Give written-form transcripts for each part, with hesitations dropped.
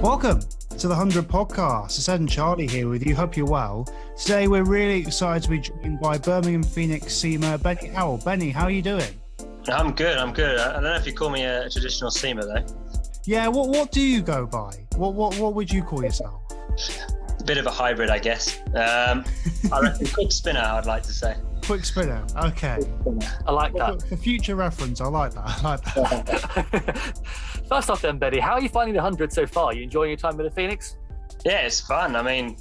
Welcome to the 100 podcast. It's Ed and Charlie here with you. Hope you're well. Today we're really excited to be joined by Birmingham Phoenix seamer Benny Howell. Benny, how are you doing? I'm good. I don't know if you call me a traditional seamer though. Yeah, what do you go by? What would you call yourself? A bit of a hybrid, I guess. I reckon quick spinner, I'd like to say. Quick spinner. Okay. I like that. For future reference, I like that. First off then, Benny, how are you finding the 100 so far? Are you enjoying your time with the Phoenix? Yeah, it's fun. I mean,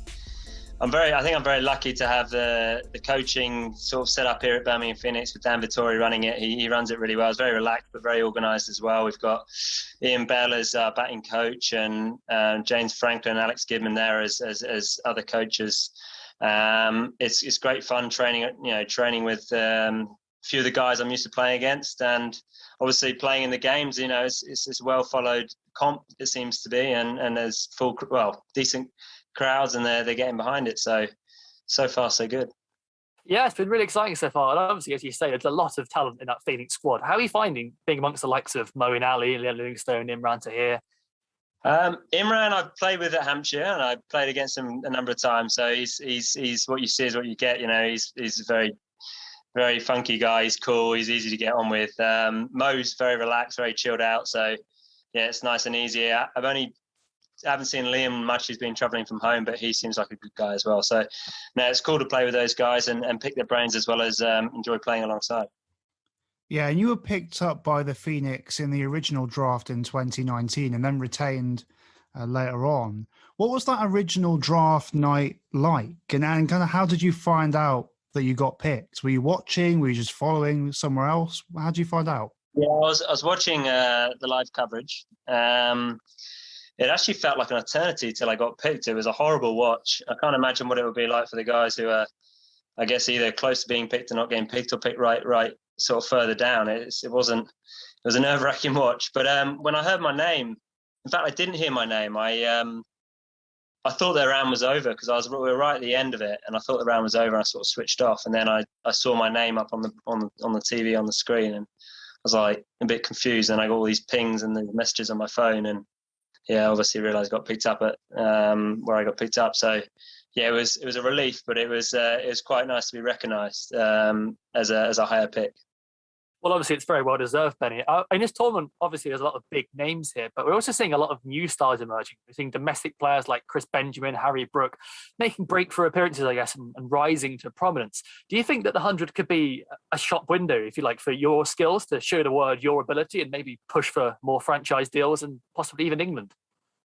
I think I'm very lucky to have the coaching sort of set up here at Birmingham Phoenix with Dan Vittori running it. He runs it really well. It's very relaxed, but very organised as well. We've got Ian Bell as our batting coach and James Franklin and Alex Gidman there as other coaches. It's great fun training with a few of the guys I'm used to playing against, and obviously playing in the games. It's well followed comp, it seems to be, and there's decent crowds, and they're getting behind it. So far so good. Yeah, it's been really exciting so far. And obviously, as you say, there's a lot of talent in that Phoenix squad. How are you finding being amongst the likes of Mo and Ali, Leon Livingstone, Imran Tahir? Imran, I've played with at Hampshire, and I played against him a number of times. So he's what you see is what you get. He's a very, very funky guy. He's cool. He's easy to get on with. Mo's very relaxed, very chilled out. So yeah, it's nice and easy. I haven't seen Liam much. He's been travelling from home, but he seems like a good guy as well. So no, it's cool to play with those guys and pick their brains as well as enjoy playing alongside. Yeah, and you were picked up by the Phoenix in the original draft in 2019 and then retained later on. What was that original draft night like? And kind of how did you find out that you got picked? Were you watching? Were you just following somewhere else? How did you find out? Yeah, I was watching the live coverage. It actually felt like an eternity till I got picked. It was a horrible watch. I can't imagine what it would be like for the guys who are, I guess, either close to being picked or not getting picked, or picked right sort of further down. It was a nerve-wracking watch. But when I heard my name, in fact, I didn't hear my name. I thought the round was over because we were right at the end of it, and I thought the round was over, and I sort of switched off. And then I saw my name up on the TV on the screen, and I was like a bit confused. And I got all these pings and the messages on my phone, and yeah, obviously realised I got picked up at where I got picked up. So yeah, it was a relief, but it was quite nice to be recognised as a higher pick. Well, obviously, it's very well deserved, Benny. In this tournament, obviously, there's a lot of big names here, but we're also seeing a lot of new stars emerging. We're seeing domestic players like Chris Benjamin, Harry Brook, making breakthrough appearances, I guess, and rising to prominence. Do you think that the 100 could be a shop window, if you like, for your skills to show the world your ability and maybe push for more franchise deals and possibly even England?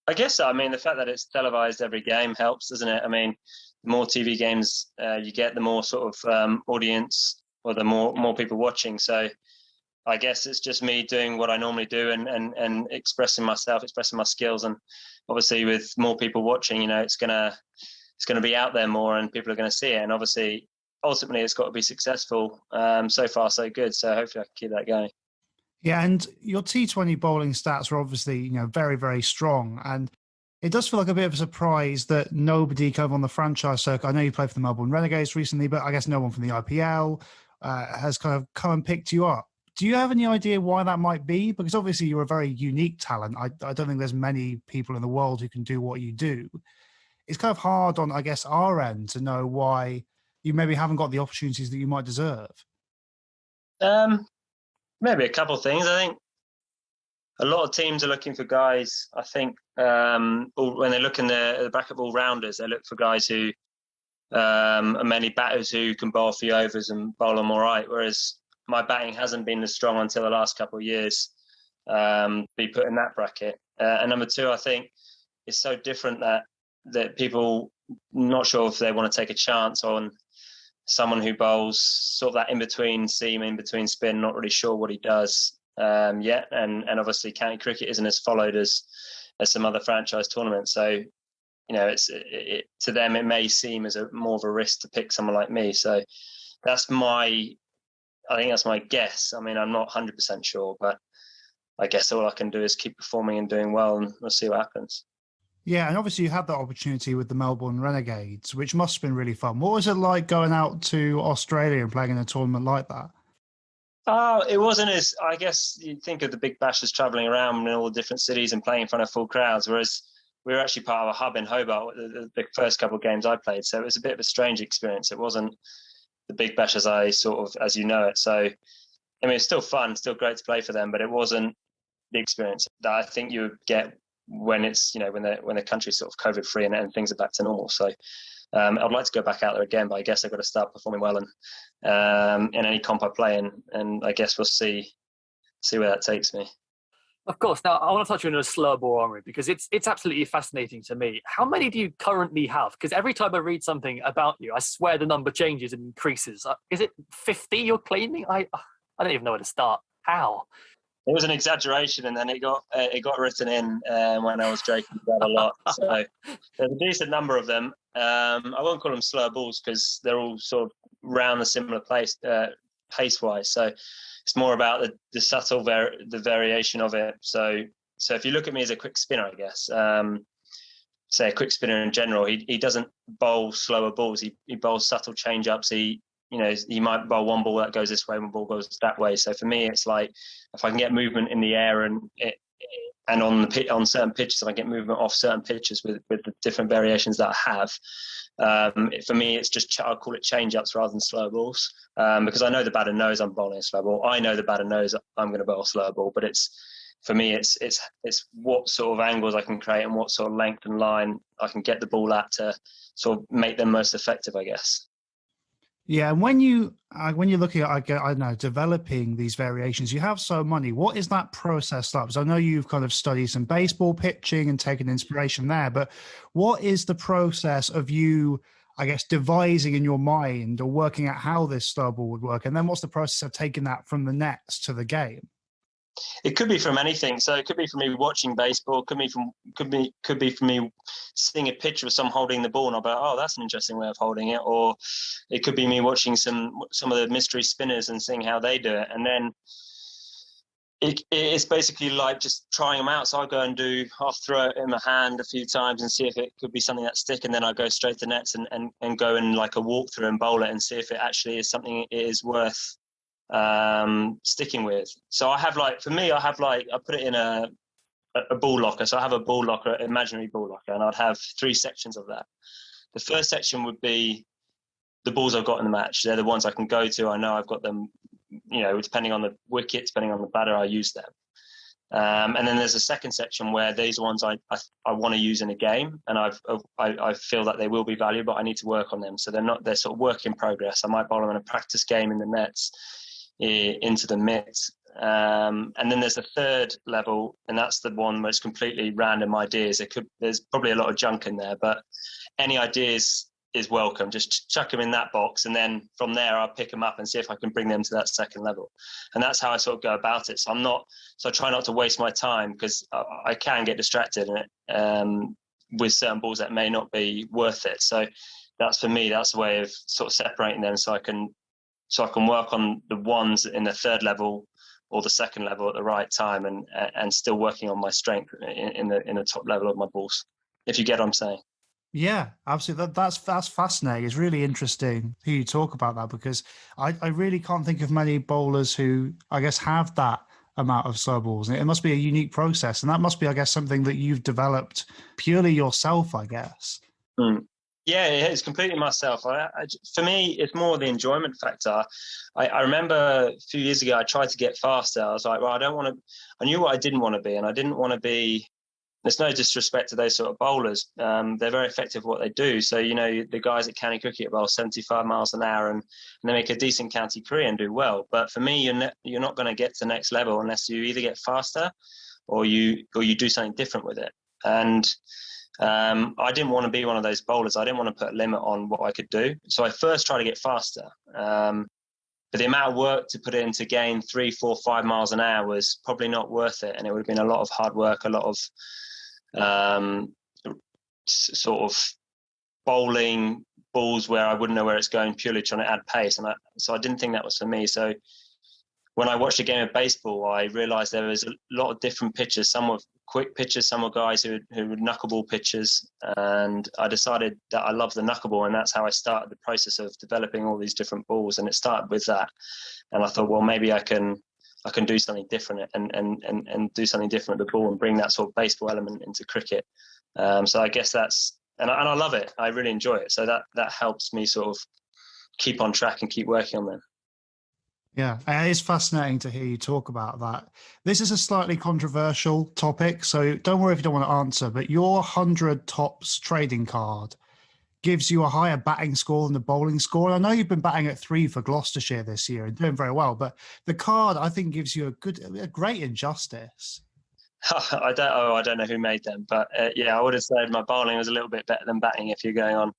I guess so. I mean, the fact that it's televised every game helps, doesn't it? I mean, the more TV games you get, the more sort of audience, or the more people watching. So I guess it's just me doing what I normally do and expressing myself, expressing my skills. And obviously with more people watching, it's gonna be out there more, and people are going to see it. And obviously, ultimately, it's got to be successful. So far, so good. So hopefully I can keep that going. Yeah, and your T20 bowling stats are obviously, very, very strong. And it does feel like a bit of a surprise that nobody kind of on the franchise circuit, I know you played for the Melbourne Renegades recently, but I guess no one from the IPL has kind of come and picked you up. Do you have any idea why that might be? Because obviously you're a very unique talent. I don't think there's many people in the world who can do what you do. It's kind of hard on, I guess, our end to know why you maybe haven't got the opportunities that you might deserve. Maybe a couple of things. I think a lot of teams are looking for guys. I think when they look in the bracket of all-rounders, they look for guys who are mainly batters who can bowl a few overs and bowl them all right, whereas my batting hasn't been as strong until the last couple of years, be put in that bracket. And number two, I think it's so different that people not sure if they want to take a chance on someone who bowls sort of that in-between seam, in-between spin, not really sure what he does yet. And obviously county cricket isn't as followed as some other franchise tournaments. So, to them, it may seem as more of a risk to pick someone like me. So I think that's my guess. I mean, I'm not 100% sure, but I guess all I can do is keep performing and doing well, and we'll see what happens. Yeah, and obviously you had that opportunity with the Melbourne Renegades, which must have been really fun. What was it like going out to Australia and playing in a tournament like that? It wasn't as, I guess you'd think of the big bashers travelling around in all the different cities and playing in front of full crowds, whereas we were actually part of a hub in Hobart the first couple of games I played. So it was a bit of a strange experience. It wasn't the Big Bash as I sort of, as you know it. So, I mean, it's still fun, still great to play for them, but it wasn't the experience that I think you would get when it's, you know, when the country's sort of COVID free and things are back to normal. So I'd like to go back out there again, but I guess I've got to start performing well and in any comp I play in, and I guess we'll see where that takes me. Of course. Now, I want to touch on a slow ball armory because it's absolutely fascinating to me. How many do you currently have? Because every time I read something about you, I swear the number changes and increases. Is it 50 you're claiming? I don't even know where to start. How? It was an exaggeration, and then it got written in when I was joking about a lot. So there's a decent number of them. I won't call them slow balls because they're all sort of round a similar place pace-wise. So it's more about the subtle the variation of it. So if you look at me as a quick spinner, I guess, say a quick spinner in general, he doesn't bowl slower balls. He bowls subtle change-ups. He might bowl one ball that goes this way, one ball goes that way. So for me, it's like if I can get movement in the air and on certain pitches, if I get movement off certain pitches with the different variations that I have, for me, it's just I'll call it change-ups rather than slow balls because I know the batter knows I'm bowling a slow ball. I know the batter knows I'm going to bowl a slow ball, but for me, it's what sort of angles I can create and what sort of length and line I can get the ball at to sort of make them most effective, I guess. Yeah, and when you're looking at, I don't know, developing these variations, you have so many. What is that process like? Because I know you've kind of studied some baseball pitching and taken inspiration there, but what is the process of you, I guess, devising in your mind or working out how this slow ball would work? And then what's the process of taking that from the nets to the game? It could be from anything. So it could be from me watching baseball. Could be from me seeing a picture of someone holding the ball and I'll be like, oh, that's an interesting way of holding it. Or it could be me watching some of the mystery spinners and seeing how they do it. And then it's basically like just trying them out. So I'll throw it in my hand a few times and see if it could be something that stick. And then I go straight to nets and go in like a walkthrough and bowl it and see if it actually is something it is worth sticking with. So I put it in a ball locker. So I have a ball locker, imaginary ball locker, and I'd have 3 sections of that. The first section would be the balls I've got in the match. They're the ones I can go to. I know I've got them, you know, depending on the wicket, depending on the batter, I use them. And then there's a second section where these ones I want to use in a game, and I feel that they will be valuable. I need to work on them, so they're sort of work in progress. I might bowl them in a practice game in the nets, into the mitts, and then there's a third level, and that's the one where it's completely random ideas. There's probably a lot of junk in there, but any ideas is welcome. Just chuck them in that box, and then from there I'll pick them up and see if I can bring them to that second level. And that's how I sort of go about it. So I try not to waste my time because I can get distracted in it with certain balls that may not be worth it. So that's, for me, that's a way of sort of separating them so I can work on the ones in the third level or the second level at the right time, and still working on my strength in the top level of my balls, if you get what I'm saying. Yeah, absolutely. That's fascinating. It's really interesting who you talk about that, because I really can't think of many bowlers who, I guess, have that amount of slow balls. It must be a unique process, and that must be, I guess, something that you've developed purely yourself, I guess. Yeah, it's completely myself. For me, it's more the enjoyment factor. I remember a few years ago, I tried to get faster. I was like, well, I knew what I didn't want to be, and I didn't want to be, there's no disrespect to those sort of bowlers. They're very effective at what they do. So, you know, the guys at county cricket bowl 75 miles an hour and they make a decent county career and do well. But for me, you're not going to get to the next level unless you either get faster or you do something different with it. And I didn't want to be one of those bowlers. I didn't want to put a limit on what I could do. So I first tried to get faster. But the amount of work to put in to gain 3, 4, 5 miles an hour was probably not worth it. And it would have been a lot of hard work, a lot of sort of bowling balls where I wouldn't know where it's going, purely trying to add pace. And so I didn't think that was for me. So when I watched a game of baseball, I realised there was a lot of different pitches. Some were quick pitches, some were guys who were knuckleball pitches, and I decided that I love the knuckleball, and that's how I started the process of developing all these different balls. And it started with that, and I thought, well, maybe I can I can do something different and do something different with the ball and bring that sort of baseball element into cricket. So I guess that's, and I love it. I really enjoy it. So that helps me sort of keep on track and keep working on them. Yeah, it is fascinating to hear you talk about that. This is a slightly controversial topic, so don't worry if you don't want to answer, but your 100 tops trading card gives you a higher batting score than the bowling score. I know you've been batting at 3 for Gloucestershire this year and doing very well, but the card, I think, gives you a great injustice. I don't know who made them, but yeah, I would have said my bowling was a little bit better than batting if you're going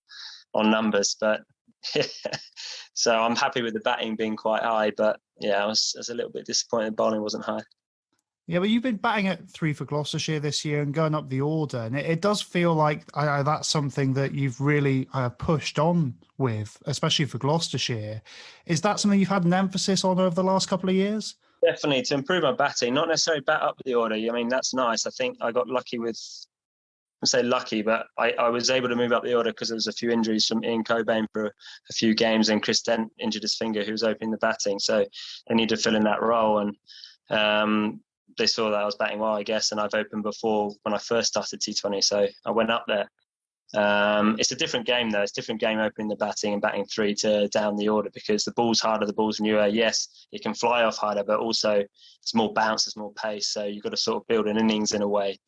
on numbers, but so I'm happy with the batting being quite high, but yeah, I was a little bit disappointed bowling wasn't high. Yeah, but you've been batting at 3 for Gloucestershire this year and going up the order, and it does feel like that's something that you've really pushed on with, especially for Gloucestershire. Is that something you've had an emphasis on over the last couple of years? Definitely, to improve my batting, not necessarily bat up the order. I mean, that's nice. I think I got lucky with, I say lucky, but I was able to move up the order because there was a few injuries from Ian Cobain for a few games, and Chris Dent injured his finger, who was opening the batting. So they needed to fill in that role, and they saw that I was batting well, I guess, and I've opened before when I first started T20, so I went up there. It's a different game, though. It's a different game opening the batting and batting 3 to down the order, because the ball's harder, the ball's newer. Yes, it can fly off harder, but also it's more bounce, it's more pace. So you've got to sort of build an innings in a way,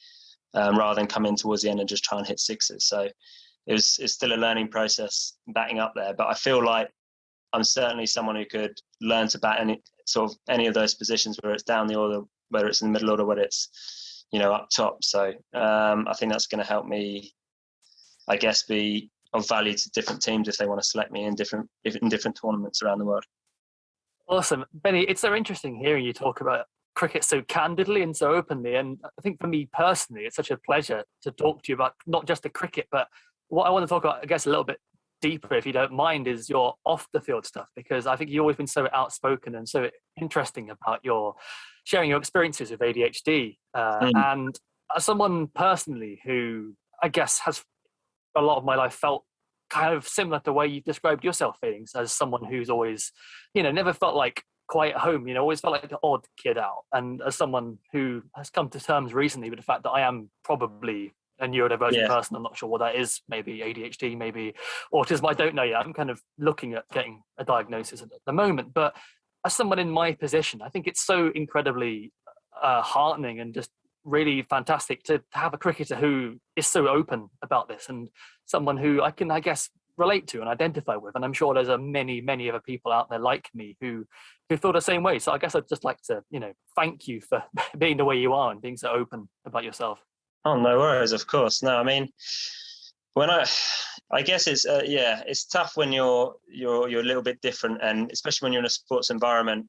rather than come in towards the end and just try and hit sixes. So it's still a learning process batting up there. But I feel like I'm certainly someone who could learn to bat any of those positions, where it's down the order, whether it's in the middle order, whether it's up top. So I think that's going to help me, I guess, be of value to different teams if they want to select me in different tournaments around the world. Awesome. Benny, it's so interesting hearing you talk about cricket so candidly and so openly. And I think for me personally, it's such a pleasure to talk to you about not just the cricket, but what I want to talk about, I guess, a little bit deeper, if you don't mind, is your off the field stuff, because I think you've always been so outspoken and so interesting about your sharing your experiences with ADHD. And as someone personally who I guess has a lot of my life felt kind of similar to the way you described yourself feelings, as someone who's always, never felt like quite at home, always felt like the odd kid out. And as someone who has come to terms recently with the fact that I am probably a neurodivergent person, I'm not sure what that is, maybe ADHD, maybe autism, I don't know yet. I'm kind of looking at getting a diagnosis at the moment. But as someone in my position, I think it's so incredibly heartening and just really fantastic to have a cricketer who is so open about this, and someone who I can, I guess, relate to and identify with. And I'm sure there's many other people out there like me who feel the same way. So I guess I'd just like to, thank you for being the way you are and being so open about yourself. Oh, no worries, of course. No, I mean, when I guess it's it's tough when you're a little bit different, and especially when you're in a sports environment,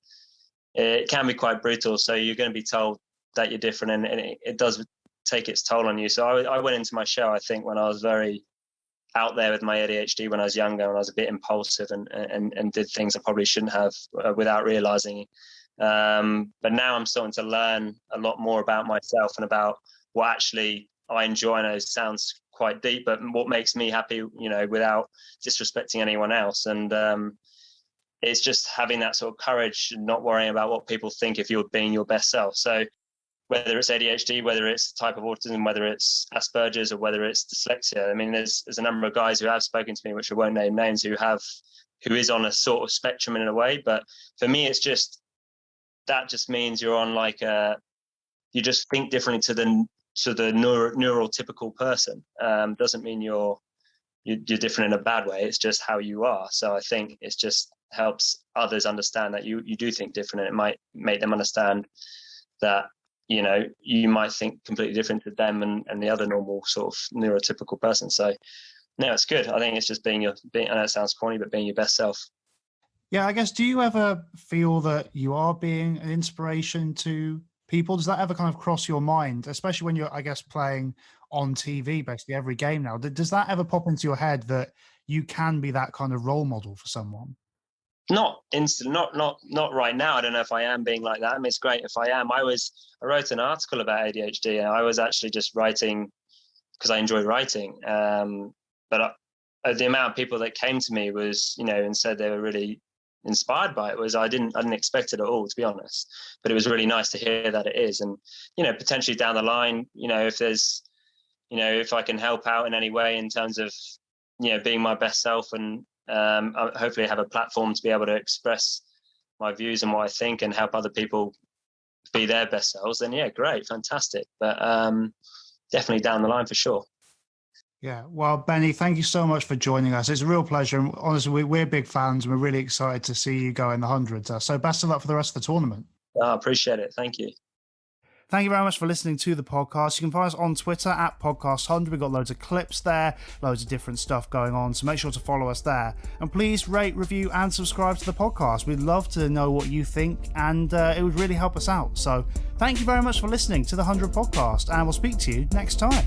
it can be quite brutal. So you're going to be told that you're different, and it does take its toll on you. So I went into my shell, I think, when I was very out there with my ADHD when I was younger, when I was a bit impulsive and did things I probably shouldn't have without realizing. But now I'm starting to learn a lot more about myself and about what actually I enjoy. I know it sounds quite deep, but what makes me happy, without disrespecting anyone else. And it's just having that sort of courage and not worrying about what people think if you're being your best self. So whether it's ADHD, whether it's type of autism, whether it's Asperger's, or whether it's dyslexia. I mean, there's a number of guys who have spoken to me, which I won't name names, who is on a sort of spectrum in a way. But for me, it's just, that just means you're on you just think differently to the neurotypical person. Doesn't mean you're different in a bad way. It's just how you are. So I think it's just helps others understand that you do think different, and it might make them understand that you might think completely different to them and the other normal sort of neurotypical person. So no, it's good. I think it's just being I know it sounds corny, but being your best self. Yeah, I guess, do you ever feel that you are being an inspiration to people? Does that ever kind of cross your mind, especially when you're, I guess, playing on TV basically every game now? Does that ever pop into your head that you can be that kind of role model for someone? Not instant, not right now. I don't know if I am being like that. I mean, it's great if I am. I wrote an article about ADHD, and I was actually just writing because I enjoy writing. But the amount of people that came to me was, and said they were really inspired by it. I didn't expect it at all, to be honest, but it was really nice to hear that it is. And, you know, potentially down the line, you know, if there's, you know, if I can help out in any way in terms of, you know, being my best self and hopefully have a platform to be able to express my views and what I think and help other people be their best selves, then yeah, great, fantastic. But definitely down the line for sure. Yeah, well, Benny, thank you so much for joining us. It's a real pleasure. And honestly, we're big fans and we're really excited to see you go in the hundreds. So best of luck for the rest of the tournament. I appreciate it. Thank you. Thank you very much for listening to the podcast. You can find us on Twitter at Podcast100. We've got loads of clips there, loads of different stuff going on. So make sure to follow us there. And please rate, review, and subscribe to the podcast. We'd love to know what you think, and it would really help us out. So thank you very much for listening to the 100 podcast, and we'll speak to you next time.